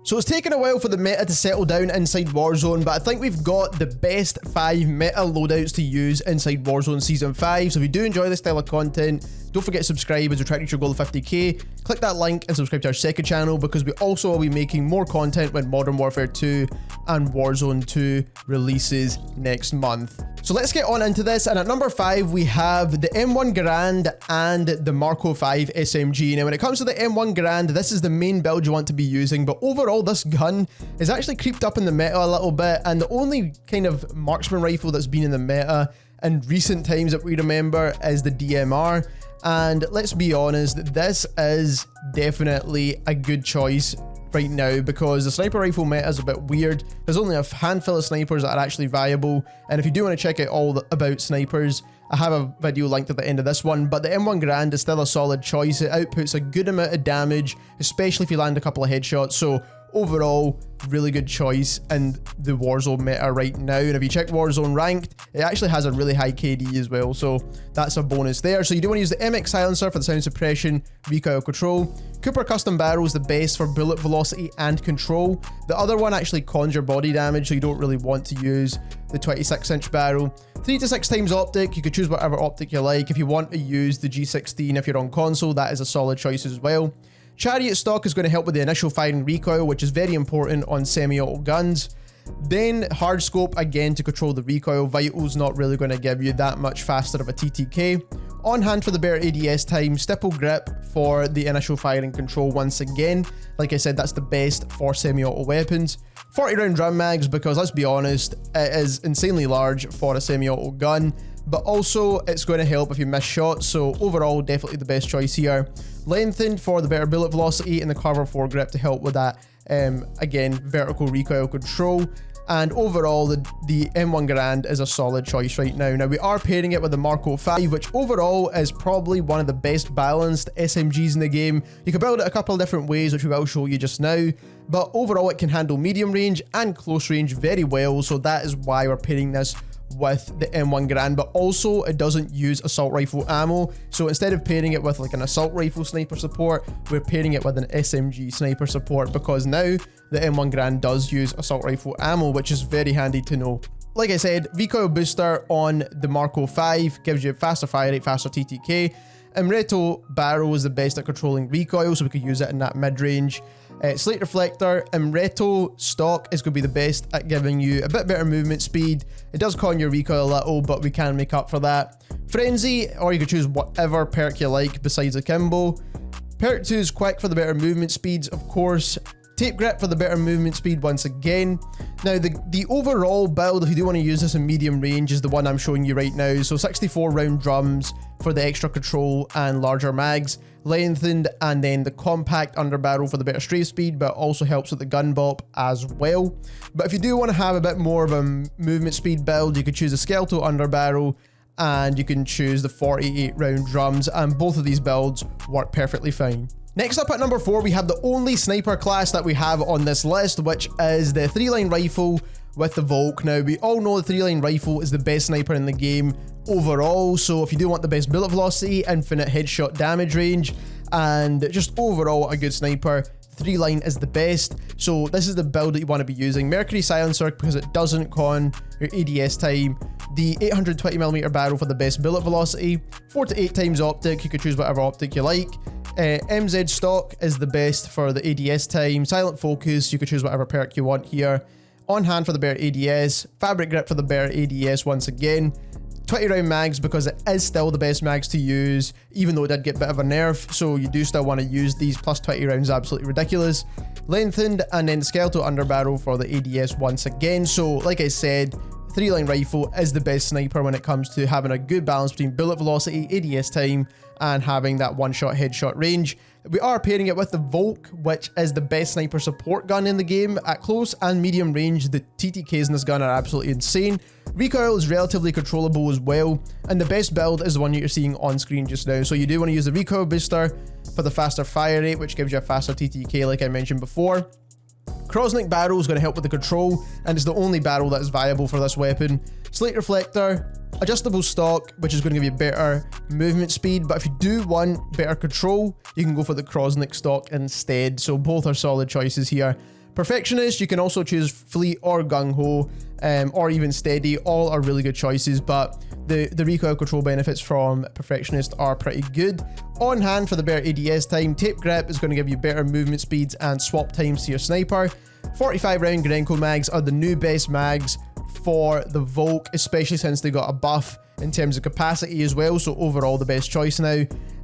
So it's taken a while for the meta to settle down inside Warzone, but I think we've got the best 5 meta loadouts to use inside Warzone Season 5. So if you do enjoy this style of content, don't forget to subscribe as we try to reach your goal of 50k. Click that link and subscribe to our second channel because we also will be making more content when Modern Warfare 2 and Warzone 2 releases next month. So let's get on into this, and at number 5 we have the M1 Garand and the Marco 5 SMG. Now when it comes to the M1 Garand, this is the main build you want to be using, but overall this gun is actually creeped up in the meta a little bit, and the only kind of marksman rifle that's been in the meta in recent times that we remember is the DMR. And let's be honest, this is definitely a good choice right now because the sniper rifle meta is a bit weird. There's only a handful of snipers that are actually viable, and if you do want to check out all about snipers, I have a video linked at the end of this one, but the M1 Garand is still a solid choice. It outputs a good amount of damage, especially if you land a couple of headshots. So overall, really good choice in the Warzone meta right now. And if you check Warzone ranked, it actually has a really high KD as well, so that's a bonus there. So you do want to use the MX silencer for the sound suppression, recoil control. Cooper custom barrel is the best for bullet velocity and control. The other one actually cons your body damage, so you don't really want to use the 26-inch barrel. 3 to 6 times optic, you could choose whatever optic you like. If you want to use the G16 if you're on console, that is a solid choice as well. Chariot stock is going to help with the initial firing recoil, which is very important on semi-auto guns. Then hard scope again to control the recoil. Vital's not really going to give you that much faster of a TTK. On hand for the better ADS time. Stipple grip for the initial firing control once again. Like I said, that's the best for semi-auto weapons. 40 round drum mags because let's be honest, it is insanely large for a semi-auto gun, but also it's going to help if you miss shots, so overall definitely the best choice here. Lengthened for the better bullet velocity and the Carver 4 grip to help with that, again, vertical recoil control. And overall, the M1 Garand is a solid choice right now. Now, we are pairing it with the Marco 5, which overall is probably one of the best balanced SMGs in the game. You can build it a couple of different ways, which we will show you just now, but overall it can handle medium range and close range very well, so that is why we're pairing this with the M1 Garand. But also it doesn't use assault rifle ammo, so instead of pairing it with like an assault rifle sniper support, we're pairing it with an SMG sniper support because now the M1 Garand does use assault rifle ammo, which is very handy to know. Like I said, recoil booster on the Marco 5 gives you faster fire rate, faster TTK. Ugm-8 barrel is the best at controlling recoil, so we could use it in that mid-range. Slate reflector, Ugm-8 stock is going to be the best at giving you a bit better movement speed. It does con your recoil a little, but we can make up for that. Frenzy, or you could choose whatever perk you like besides Akimbo. Perk 2 is quick for the better movement speeds, of course. Tape grip for the better movement speed once again. Now the overall build, if you do want to use this in medium range, is the one I'm showing you right now. So 64 round drums for the extra control and larger mags. Lengthened, and then the compact underbarrel for the better strafe speed, but also helps with the gun bop as well. But if you do want to have a bit more of a movement speed build, you could choose a skeletal underbarrel, and you can choose the 48 round drums, and both of these builds work perfectly fine. Next up at number 4, we have the only sniper class that we have on this list, which is the 3-line rifle with the Volk. Now, we all know the 3-line rifle is the best sniper in the game overall, so if you do want the best bullet velocity, infinite headshot damage range, and just overall a good sniper, 3-line is the best. So this is the build that you want to be using. Mercury silencer because it doesn't con your ADS time. The 820mm barrel for the best bullet velocity. 4 to 8 times optic, you could choose whatever optic you like. MZ stock is the best for the ADS time. Silent focus, you could choose whatever perk you want here. On hand for the better ADS. Fabric grip for the better ADS once again. 20 round mags because it is still the best mags to use, even though it did get a bit of a nerf, so you do still want to use these. Plus 20 rounds, absolutely ridiculous. Lengthened, and then skeletal underbarrel for the ADS once again. So like I said, 3-line rifle is the best sniper when it comes to having a good balance between bullet velocity, ADS time, and having that one-shot headshot range. We are pairing it with the Volk, which is the best sniper support gun in the game. At close and medium range, the TTKs in this gun are absolutely insane. Recoil is relatively controllable as well, and the best build is the one you're seeing on screen just now. So you do want to use the recoil booster for the faster fire rate, which gives you a faster TTK like I mentioned before. Crossneck barrel is going to help with the control, and it's the only barrel that is viable for this weapon. Slate reflector, adjustable stock, which is going to give you better movement speed, but if you do want better control, you can go for the Crossneck stock instead, so both are solid choices here. Perfectionist, you can also choose Fleet or Gung-Ho, or even Steady. All are really good choices, but the recoil control benefits from Perfectionist are pretty good. On hand for the better ADS time. Tape grip is going to give you better movement speeds and swap times to your sniper. 45 round Grenko mags are the new best mags for the Volk, especially since they got a buff in terms of capacity as well, so overall the best choice now.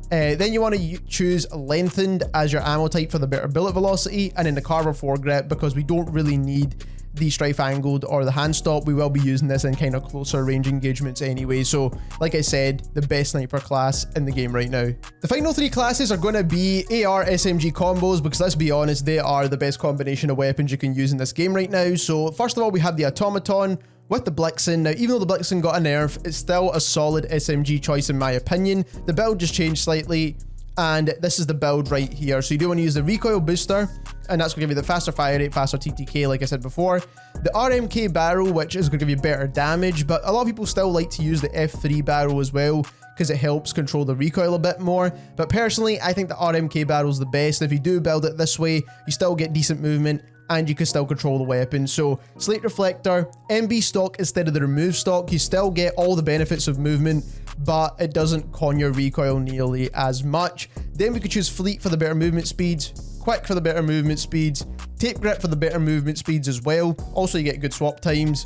Then you want to choose lengthened as your ammo type for the better bullet velocity, and then the carver foregrip because we don't really need the strife angled or the hand stop. We will be using this in kind of closer range engagements anyway, so like I said, the best sniper class in the game right now. The final three classes are going to be AR SMG combos, because let's be honest, they are the best combination of weapons you can use in this game right now. So first of all, we have the Automaton with the Blixen. Now, even though the Blixen got a nerf, it's still a solid SMG choice in my opinion. The build just changed slightly, and this is the build right here. So you do want to use the recoil booster, and that's going to give you the faster fire rate, faster TTK, like I said before. The RMK barrel, which is going to give you better damage, but a lot of people still like to use the F3 barrel as well, because it helps control the recoil a bit more. But personally, I think the RMK barrel is the best. If you do build it this way, you still get decent movement, and you can still control the weapon. So slate reflector, MB stock instead of the remove stock, you still get all the benefits of movement, but it doesn't con your recoil nearly as much. Then we could choose fleet for the better movement speeds, quick for the better movement speeds, tape grip for the better movement speeds as well. Also, you get good swap times.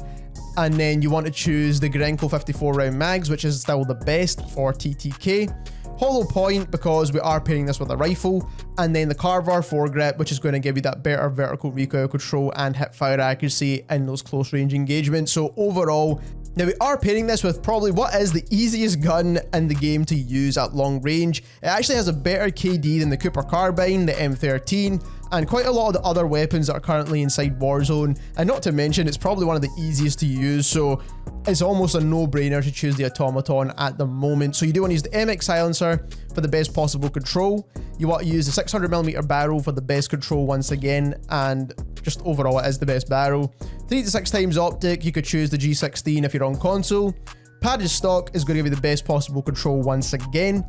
And then you want to choose the Grenko 54 round mags, which is still the best for TTK. Hollow point, because we are pairing this with a rifle, and then the carver foregrip, which is going to give you that better vertical recoil control and hip fire accuracy in those close range engagements. So overall, now we are pairing this with probably what is the easiest gun in the game to use at long range. It actually has a better KD than the Cooper carbine, the M13, and quite a lot of the other weapons that are currently inside Warzone, and not to mention it's probably one of the easiest to use, so it's almost a no-brainer to choose the Automaton at the moment. So you do want to use the MX silencer for the best possible control. You want to use the 600mm barrel for the best control once again, and just overall it is the best barrel. 3 to 6 times optic, you could choose the G16 if you're on console. Padded stock is going to give you the best possible control once again.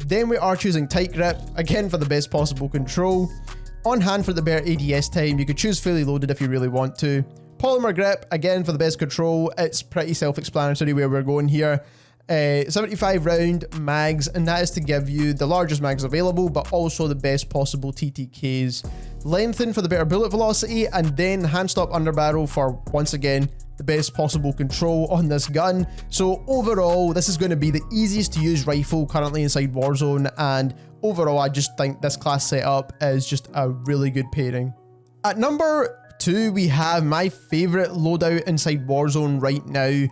Then we are choosing tight grip, again for the best possible control. On hand for the better ADS time, you could choose fully loaded if you really want to. Polymer grip, again for the best control. It's pretty self-explanatory where we're going here. 75 round mags, and that is to give you the largest mags available, but also the best possible TTKs. Lengthen for the better bullet velocity, and then hand stop underbarrel for, once again, the best possible control on this gun. So overall, this is going to be the easiest to use rifle currently inside Warzone, and overall, I just think this class setup is just a really good pairing. At number 2, we have my favorite loadout inside Warzone right now.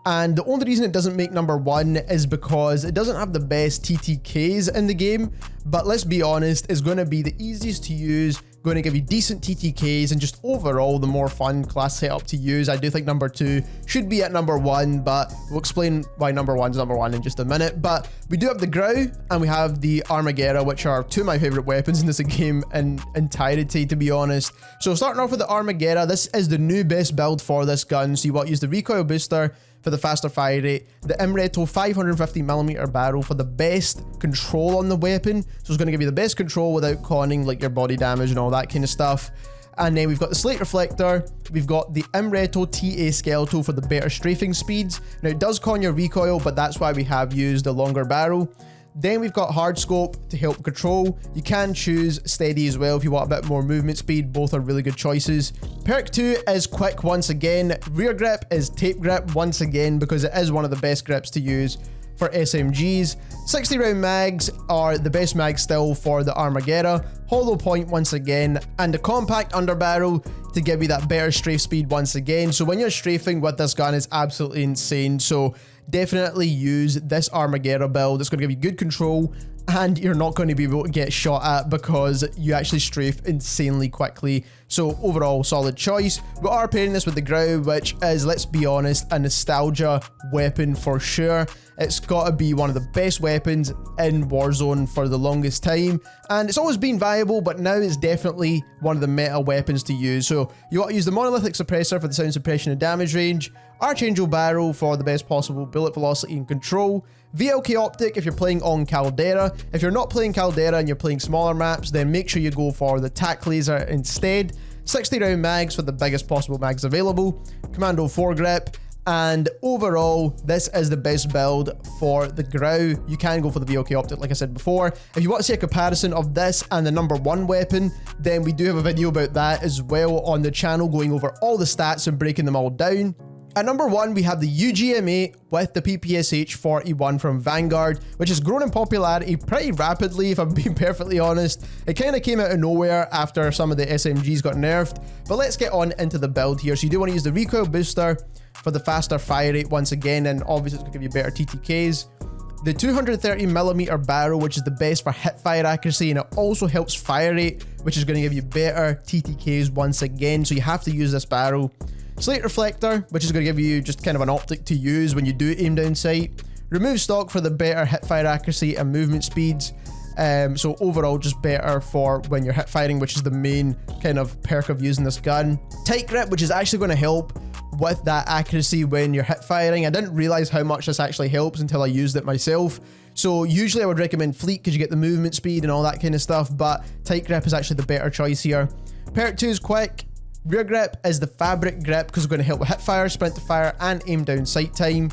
And the only reason it doesn't make number 1 is because it doesn't have the best TTKs in the game. But let's be honest, it's going to be the easiest to use, going to give you decent TTKs, and just overall the more fun class setup to use. I do think number 2 should be at number 1, but we'll explain why number 1 is number 1 in just a minute. But we do have the Grau and we have the Armaguerra, which are two of my favorite weapons in this game in entirety, to be honest. So starting off with the Armaguerra, this is the new best build for this gun. So you want to use the recoil booster for the faster fire rate, the Ugm-8 550mm barrel for the best control on the weapon, so it's going to give you the best control without conning like your body damage and all that kind of stuff. And then we've got the slate reflector, we've got the Ugm-8 TA skeletal for the better strafing speeds. Now it does con your recoil, but that's why we have used the longer barrel. Then we've got hard scope to help control. You can choose steady as well if you want a bit more movement speed. Both are really good choices. Perk 2 is quick once again. Rear grip is tape grip once again, because it is one of the best grips to use for SMGs. 60 round mags are the best mags still for the Armaguerra. Hollow point once again, and the compact underbarrel to give you that better strafe speed once again. So when you're strafing with this gun, it's absolutely insane. So definitely use this Armaguerra build. It's going to give you good control, and you're not going to be able to get shot at because you actually strafe insanely quickly. So overall, solid choice. We are pairing this with the Grau, which is, let's be honest, a nostalgia weapon for sure. It's got to be one of the best weapons in Warzone for the longest time, and it's always been viable, but now it's definitely one of the meta weapons to use. So you want to use the monolithic suppressor for the sound suppression and damage range, Archangel barrel for the best possible bullet velocity and control, VLK optic if you're playing on caldera. If you're not playing caldera and you're playing smaller maps, then make sure you go for the tac laser instead. 60 round mags for the biggest possible mags available, commando foregrip, and overall, this is the best build for the Grau. You can go for the VOK optic, like I said before. If you want to see a comparison of this and the #1 weapon, then we do have a video about that as well on the channel, going over all the stats and breaking them all down. At #1, we have the Ugm-8 with the PPSH-41 from Vanguard, which has grown in popularity pretty rapidly, if I'm being perfectly honest. It kind of came out of nowhere after some of the SMGs got nerfed, but let's get on into the build here. So you do want to use the recoil booster for the faster fire rate once again, and obviously it's going to give you better TTKs. The 230mm barrel, which is the best for hip fire accuracy, and it also helps fire rate, which is going to give you better TTKs once again, so you have to use this barrel. Slate reflector, which is going to give you just kind of an optic to use when you do aim down sight. Remove stock for the better hip fire accuracy and movement speeds. So overall, just better for when you're hip firing, which is the main kind of perk of using this gun. Tight grip, which is actually going to help with that accuracy when you're hip firing. I didn't realize how much this actually helps until I used it myself. So usually I would recommend fleet because you get the movement speed and all that kind of stuff, but tight grip is actually the better choice here. Perk 2 is quick. Rear grip is the fabric grip because it's going to help with hip fire, sprint to fire, and aim down sight time.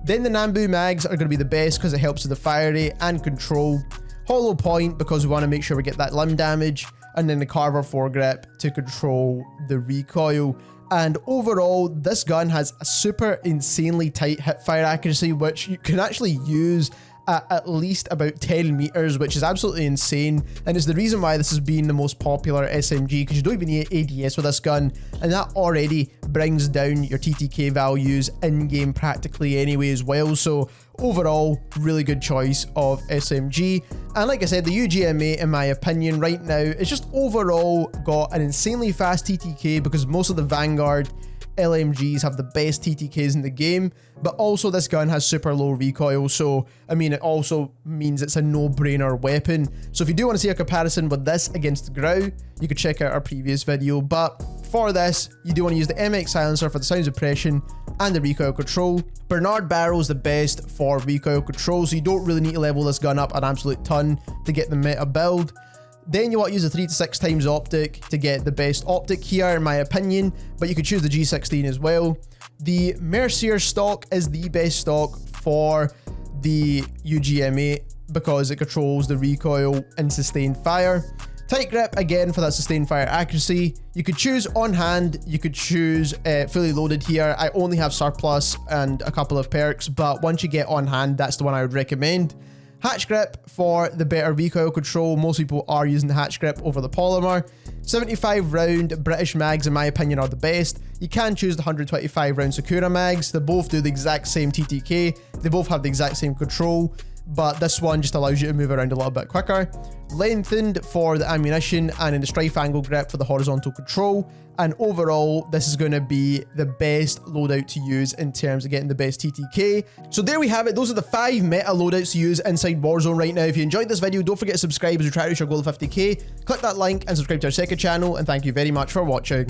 Then the Nambu mags are going to be the best because it helps with the fire rate and control. Hollow point because we want to make sure we get that limb damage, and then the Carver foregrip to control the recoil. And overall, this gun has a super insanely tight hip fire accuracy, which you can actually use at least about 10 meters, which is absolutely insane, and is the reason why this has been the most popular SMG, because you don't even need ADS with this gun, and that already brings down your TTK values in game practically anyway as well. So overall, really good choice of SMG. And like I said, the Ugm-8, in my opinion, right now, it's just overall got an insanely fast TTK because most of the Vanguard LMGs have the best TTKs in the game, but also this gun has super low recoil, so I mean it also means it's a no-brainer weapon. So if you do want to see a comparison with this against the Grau, you could check out our previous video, but for this you do want to use the MX silencer for the sound suppression and the recoil control. Bernard barrel is the best for recoil control, so you don't really need to level this gun up an absolute ton to get the meta build. Then you want to use a 3 to 6 times optic to get the best optic here, in my opinion, but you could choose the G16 as well. The Mercier stock is the best stock for the Ugm-8 because it controls the recoil and sustained fire. Tight grip, again, for that sustained fire accuracy. You could choose on hand, you could choose fully loaded here. I only have surplus and a couple of perks, but once you get on hand, that's the one I would recommend. Hatch grip for the better recoil control. Most people are using the hatch grip over the polymer. 75 round British mags, in my opinion, are the best. You can choose the 125 round Sakura mags. They both do the exact same TTK. They both have the exact same control, but this one just allows you to move around a little bit quicker. Lengthened for the ammunition, and in the strife angle grip for the horizontal control. And overall, this is going to be the best loadout to use in terms of getting the best TTK. So there we have it. Those are the 5 meta loadouts to use inside Warzone right now. If you enjoyed this video, don't forget to subscribe as we try to reach our goal of 50k. Click that link and subscribe to our second channel, and thank you very much for watching.